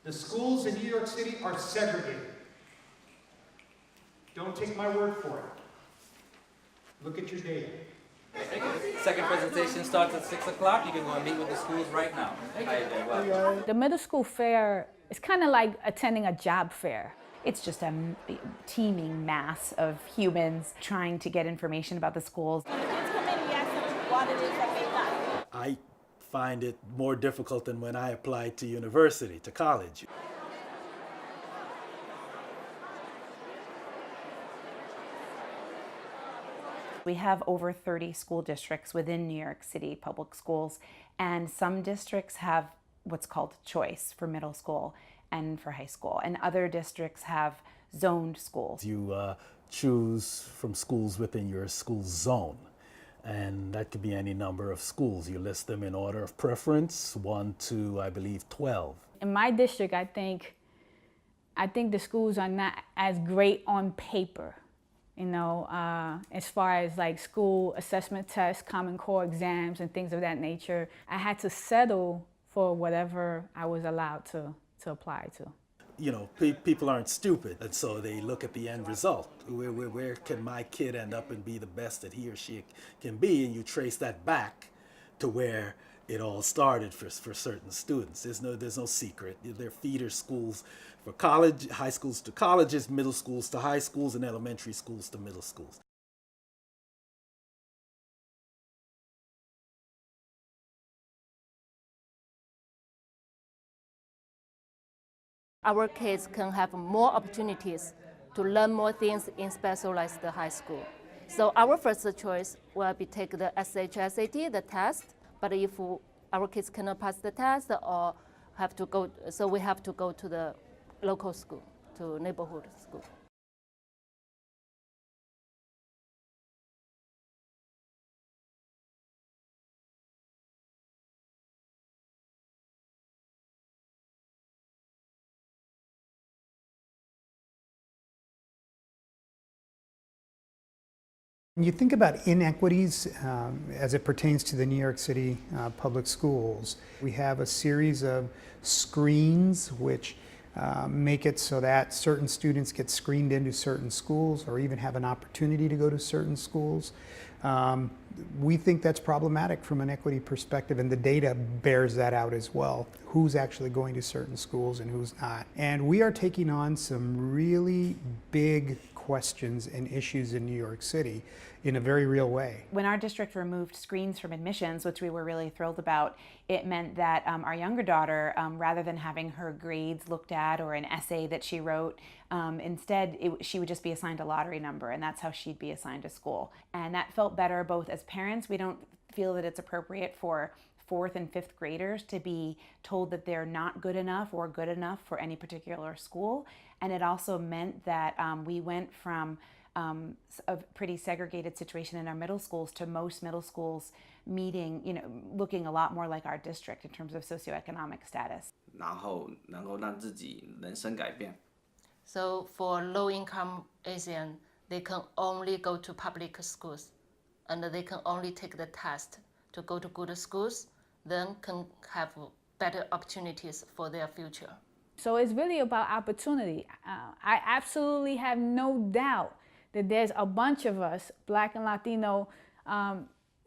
The schools in New York City are segregated. Don't take my word for it. Look at your data. Second presentation starts at 6 o'clock. You can go and meet with the schools right now. The middle school fair is kind of like attending a job fair. It's just a teeming mass of humans trying to get information about the schools. I find it more difficult than when I applied to university, to college. We have over 30 school districts within New York City public schools, and some districts have what's called choice for middle school and for high school, and other districts have zoned schools. You choose from schools within your school zone, and that could be any number of schools. You list them in order of preference, 1 to, I believe, 12. In my district, I think the schools are not as great on paper, you know, as far as like school assessment tests, Common Core exams, and things of that nature. I had to settle for whatever I was allowed to apply to. You know, people aren't stupid, and so they look at the end result. Where can my kid end up and be the best that he or she can be? And you trace that back to where it all started for certain students. There's no secret. They're feeder schools for college, high schools to colleges, middle schools to high schools, and elementary schools to middle schools. Our kids can have more opportunities to learn more things in specialized high school. So our first choice will be take the SHSAT, the test, but if our kids cannot pass the test or have to go, so we have to go to the local school, to neighborhood school. When you think about inequities as it pertains to the New York City public schools, we have a series of screens which make it so that certain students get screened into certain schools or even have an opportunity to go to certain schools. We think that's problematic from an equity perspective, and the data bears that out as well. Who's actually going to certain schools and who's not. And we are taking on some really big questions and issues in New York City in a very real way. When our district removed screens from admissions, which we were really thrilled about, it meant that our younger daughter, rather than having her grades looked at or an essay that she wrote, instead she would just be assigned a lottery number, and that's how she'd be assigned to school. And that felt better both as parents. We don't feel that it's appropriate for 4th and 5th graders to be told that they're not good enough or good enough for any particular school. And it also meant that we went from a pretty segregated situation in our middle schools to most middle schools meeting, you know, looking a lot more like our district in terms of socioeconomic status. 然后能够让自己人生改变。 So for low-income Asian, they can only go to public schools, and they can only take the test to go to good schools, then can have better opportunities for their future. So it's really about opportunity. I absolutely have no doubt that there's a bunch of us, Black and Latino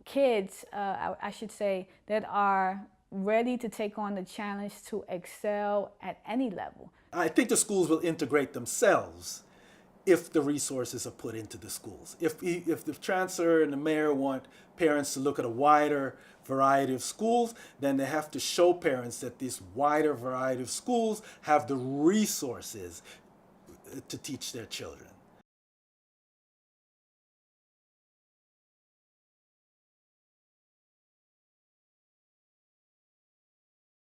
kids, I should say, that are ready to take on the challenge to excel at any level. I think the schools will integrate themselves if the resources are put into the schools. If the chancellor and the mayor want parents to look at a wider variety of schools, then they have to show parents that this wider variety of schools have the resources to teach their children.